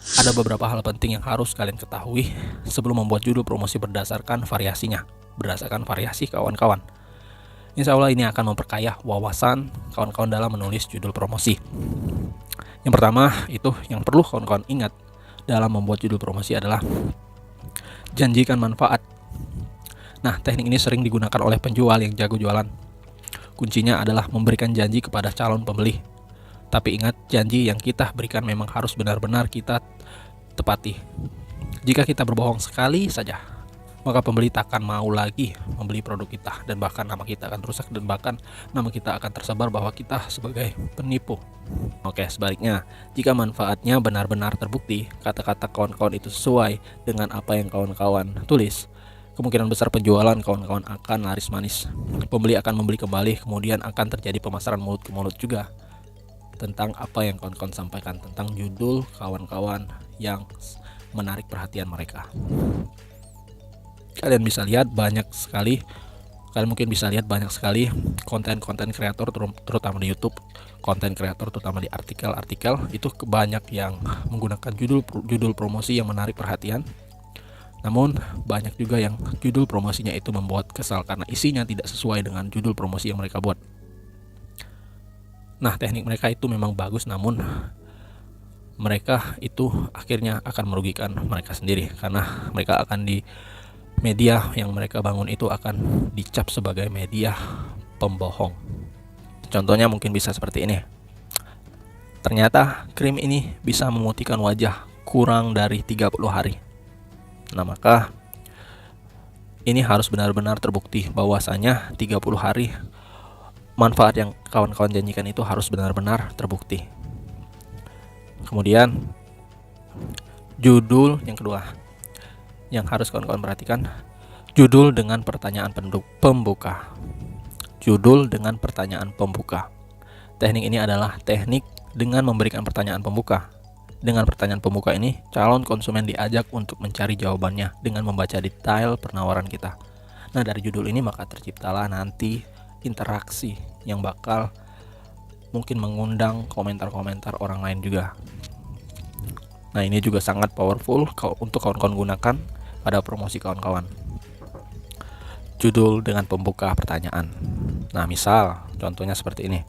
Ada beberapa hal penting yang harus kalian ketahui sebelum membuat judul promosi berdasarkan variasi kawan-kawan. Insya Allah ini akan memperkaya wawasan kawan-kawan dalam menulis judul promosi. Yang pertama itu yang perlu kawan-kawan ingat dalam membuat judul promosi adalah janjikan manfaat. Nah, teknik ini sering digunakan oleh penjual yang jago jualan. Kuncinya adalah memberikan janji kepada calon pembeli. Tapi ingat, janji yang kita berikan memang harus benar-benar kita tepati. Jika kita berbohong sekali saja, maka pembeli tak akan mau lagi membeli produk kita, dan bahkan nama kita akan rusak, dan bahkan nama kita akan tersebar bahwa kita sebagai penipu. Oke, sebaliknya, jika manfaatnya benar-benar terbukti, kata-kata kawan-kawan itu sesuai dengan apa yang kawan-kawan tulis, kemungkinan besar penjualan kawan-kawan akan laris manis. Pembeli akan membeli kembali, kemudian akan terjadi pemasaran mulut ke mulut juga tentang apa yang kawan-kawan sampaikan, tentang judul kawan-kawan yang menarik perhatian mereka. Kalian mungkin bisa lihat banyak sekali konten-konten kreator, terutama di YouTube, konten kreator terutama di artikel-artikel itu banyak yang menggunakan judul promosi yang menarik perhatian. Namun banyak juga yang judul promosinya itu membuat kesal karena isinya tidak sesuai dengan judul promosi yang mereka buat. Nah, teknik mereka itu memang bagus, namun mereka itu akhirnya akan merugikan mereka sendiri, karena mereka akan di media yang mereka bangun itu akan dicap sebagai media pembohong. Contohnya mungkin bisa seperti ini. Ternyata krim ini bisa memutihkan wajah kurang dari 30 hari. Nah, maka ini harus benar-benar terbukti bahwasanya 30 hari manfaat yang kawan-kawan janjikan itu harus benar-benar terbukti. Kemudian judul yang kedua yang harus kawan-kawan perhatikan, judul dengan pertanyaan pembuka. Judul dengan pertanyaan pembuka. Teknik ini adalah teknik dengan memberikan pertanyaan pembuka. Dengan pertanyaan pembuka ini, calon konsumen diajak untuk mencari jawabannya dengan membaca detail penawaran kita. Nah, dari judul ini maka terciptalah nanti interaksi yang bakal mungkin mengundang komentar-komentar orang lain juga. Nah, ini juga sangat powerful untuk kawan-kawan gunakan pada promosi kawan-kawan. Judul dengan pembuka pertanyaan. Nah, misal contohnya seperti ini.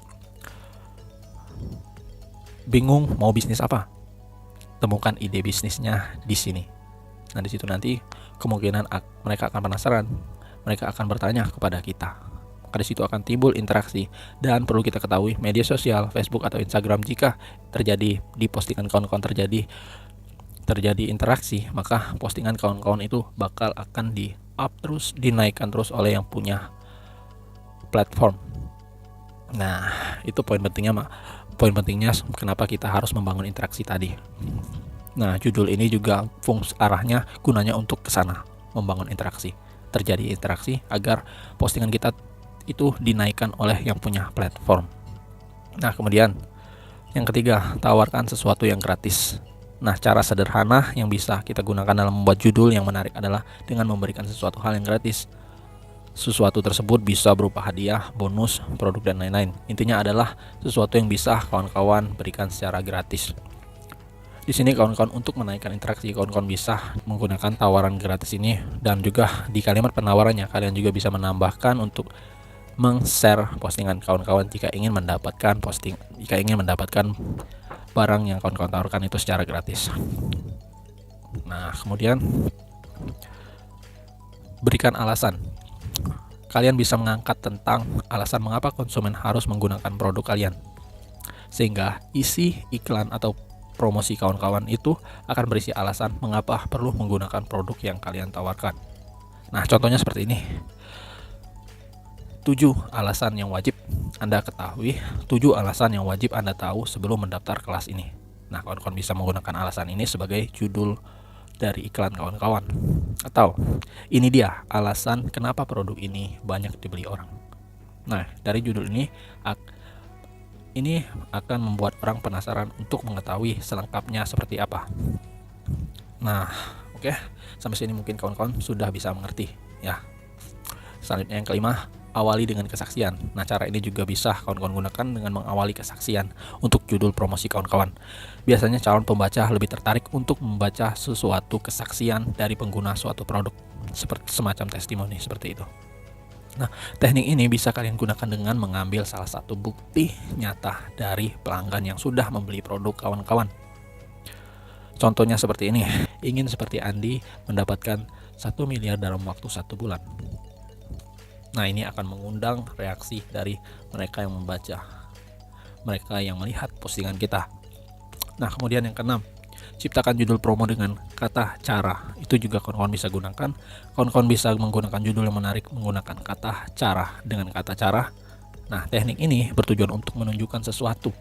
Bingung mau bisnis apa? Temukan ide bisnisnya di sini. Nah, di situ nanti kemungkinan mereka akan penasaran. Mereka akan bertanya kepada kita. Maka di situ akan timbul interaksi, dan perlu kita ketahui media sosial, Facebook atau Instagram, jika terjadi di postingan kawan-kawan terjadi interaksi, maka postingan kawan-kawan itu bakal akan di-up terus, dinaikkan terus oleh yang punya platform. Nah, itu poin pentingnya kenapa kita harus membangun interaksi tadi. Nah, judul ini juga arahnya gunanya untuk ke sana, membangun interaksi. Terjadi interaksi agar postingan kita itu dinaikkan oleh yang punya platform. Nah, kemudian yang ketiga, tawarkan sesuatu yang gratis. Nah, cara sederhana yang bisa kita gunakan dalam membuat judul yang menarik adalah dengan memberikan sesuatu hal yang gratis. Sesuatu tersebut bisa berupa hadiah, bonus, produk, dan lain-lain. Intinya adalah sesuatu yang bisa kawan-kawan berikan secara gratis. Di sini kawan-kawan untuk menaikkan interaksi, kawan-kawan bisa menggunakan tawaran gratis ini, dan juga di kalimat penawarannya kalian juga bisa menambahkan untuk meng-share postingan kawan-kawan jika ingin mendapatkan barang yang kawan-kawan tawarkan itu secara gratis. Nah, kemudian berikan alasan. Kalian bisa mengangkat tentang alasan mengapa konsumen harus menggunakan produk kalian, sehingga isi iklan atau promosi kawan-kawan itu akan berisi alasan mengapa perlu menggunakan produk yang kalian tawarkan. Nah, contohnya seperti ini. 7 alasan yang wajib Anda ketahui, 7 alasan yang wajib Anda tahu sebelum mendaftar kelas ini. Nah, kawan-kawan bisa menggunakan alasan ini sebagai judul dari iklan kawan-kawan. Atau, ini dia alasan kenapa produk ini banyak dibeli orang. Nah, dari judul ini akan membuat orang penasaran untuk mengetahui selengkapnya seperti apa. Nah, oke. Sampai sini mungkin kawan-kawan sudah bisa mengerti ya. Selanjutnya yang kelima, awali dengan kesaksian. Nah, cara ini juga bisa kawan-kawan gunakan dengan mengawali kesaksian untuk judul promosi kawan-kawan. Biasanya calon pembaca lebih tertarik untuk membaca sesuatu kesaksian dari pengguna suatu produk, seperti semacam testimoni seperti itu. Nah, teknik ini bisa kalian gunakan dengan mengambil salah satu bukti nyata dari pelanggan yang sudah membeli produk kawan-kawan. Contohnya seperti ini, ingin seperti Andi mendapatkan 1 miliar dalam waktu 1 bulan. Nah, ini akan mengundang reaksi dari mereka yang membaca, mereka yang melihat postingan kita. Nah, kemudian yang keenam, ciptakan judul promo dengan kata cara. Itu juga kawan-kawan bisa gunakan. Kawan-kawan bisa menggunakan judul yang menarik menggunakan kata cara. Dengan kata cara, nah, teknik ini bertujuan untuk menunjukkan sesuatu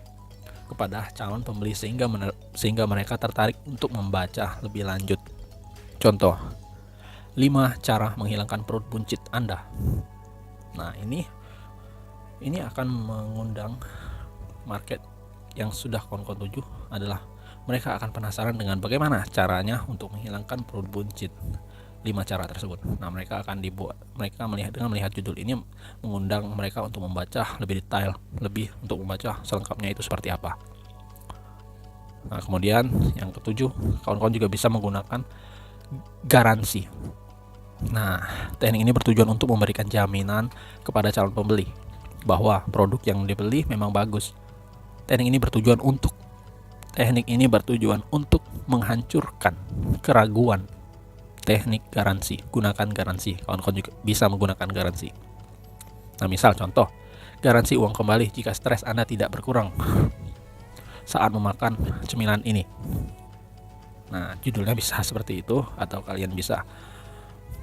kepada calon pembeli sehingga mereka tertarik untuk membaca lebih lanjut. Contoh, 5 cara menghilangkan perut buncit Anda. Nah, ini akan mengundang market yang sudah kawan-kawan tuju adalah mereka akan penasaran dengan bagaimana caranya untuk menghilangkan perut buncit. 5 cara tersebut. Nah, mereka melihat judul ini mengundang mereka untuk membaca lebih detail, lebih untuk membaca selengkapnya itu seperti apa. Nah, kemudian yang ketujuh, kawan-kawan juga bisa menggunakan garansi. Nah, teknik ini bertujuan untuk memberikan jaminan kepada calon pembeli bahwa produk yang dibeli memang bagus. Teknik ini bertujuan untuk menghancurkan keraguan. Teknik garansi, gunakan garansi. Kawan-kawan juga bisa menggunakan garansi. Nah, misal contoh, garansi uang kembali jika stres Anda tidak berkurang saat memakan cemilan ini. Nah, judulnya bisa seperti itu, atau kalian bisa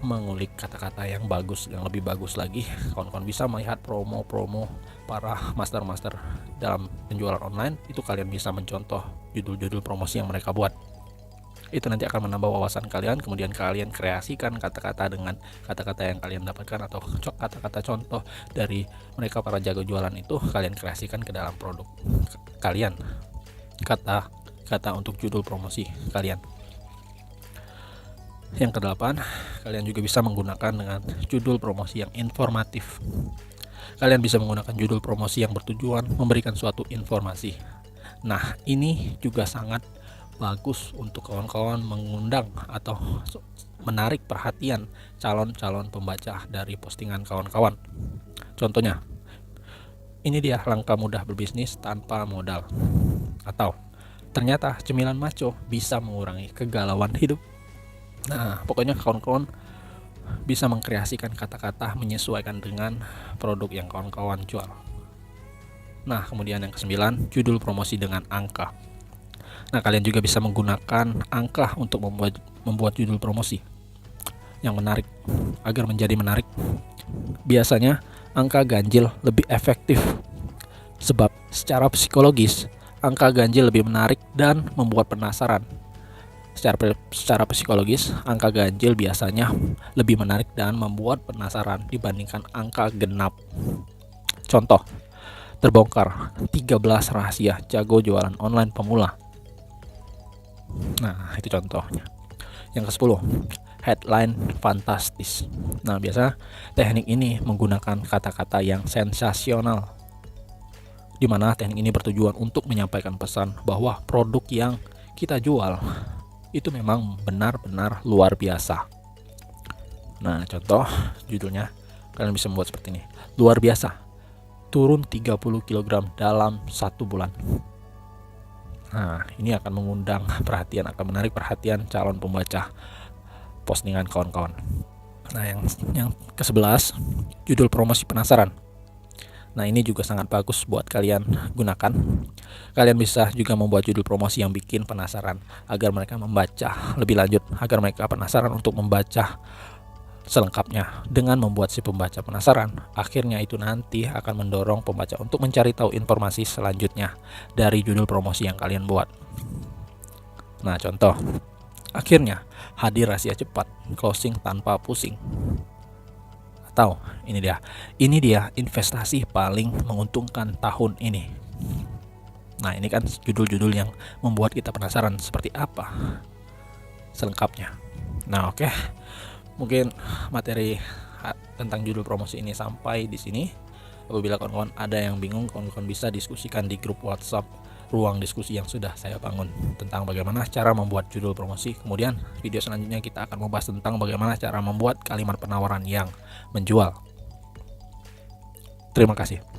mengulik kata-kata yang bagus, yang lebih bagus lagi. Kawan-kawan bisa melihat promo-promo para master-master dalam penjualan online. Itu kalian bisa mencontoh judul-judul promosi yang mereka buat. Itu nanti akan menambah wawasan kalian. Kemudian kalian kreasikan kata-kata dengan kata-kata yang kalian dapatkan, atau kata-kata contoh dari mereka para jago jualan itu kalian kreasikan ke dalam produk kalian. Kata untuk judul promosi kalian. Yang kedelapan, kalian juga bisa menggunakan dengan judul promosi yang informatif. Kalian bisa menggunakan judul promosi yang bertujuan memberikan suatu informasi. Nah, ini juga sangat bagus untuk kawan-kawan mengundang atau menarik perhatian calon-calon pembaca dari postingan kawan-kawan. Contohnya, ini dia langkah mudah berbisnis tanpa modal. Atau, ternyata cemilan maco bisa mengurangi kegalauan hidup. Nah, pokoknya kawan-kawan bisa mengkreasikan kata-kata menyesuaikan dengan produk yang kawan-kawan jual. Nah, kemudian yang ke-9, judul promosi dengan angka. Nah, kalian juga bisa menggunakan angka untuk membuat judul promosi yang menarik, agar menjadi menarik. Biasanya angka ganjil lebih efektif, sebab secara psikologis angka ganjil lebih menarik dan membuat penasaran. Secara psikologis, angka ganjil biasanya lebih menarik dan membuat penasaran dibandingkan angka genap. Contoh, terbongkar 13 rahasia jago jualan online pemula. Nah, itu contohnya. Yang ke-10, headline fantastis. Nah, biasa teknik ini menggunakan kata-kata yang sensasional, di mana teknik ini bertujuan untuk menyampaikan pesan bahwa produk yang kita jual itu memang benar-benar luar biasa. Nah, contoh judulnya kalian bisa membuat seperti ini. Luar biasa, turun 30 kg dalam 1 bulan. Nah, ini akan mengundang perhatian, akan menarik perhatian calon pembaca postingan kawan-kawan. Nah, yang ke-11, judul promosi penasaran. Nah, ini juga sangat bagus buat kalian gunakan. Kalian bisa juga membuat judul promosi yang bikin penasaran, agar mereka membaca lebih lanjut, agar mereka penasaran untuk membaca selengkapnya. Dengan membuat si pembaca penasaran, akhirnya itu nanti akan mendorong pembaca untuk mencari tahu informasi selanjutnya dari judul promosi yang kalian buat. Nah, contoh, akhirnya hadir rahasia cepat, closing tanpa pusing. Atau ini dia investasi paling menguntungkan tahun ini. Nah, ini kan judul-judul yang membuat kita penasaran seperti apa selengkapnya. Nah, oke. Mungkin materi tentang judul promosi ini sampai di sini. Apabila kawan-kawan ada yang bingung, kawan-kawan bisa diskusikan di grup WhatsApp ruang diskusi yang sudah saya bangun tentang bagaimana cara membuat judul promosi. Kemudian video selanjutnya kita akan membahas tentang bagaimana cara membuat kalimat penawaran yang menjual. Terima kasih.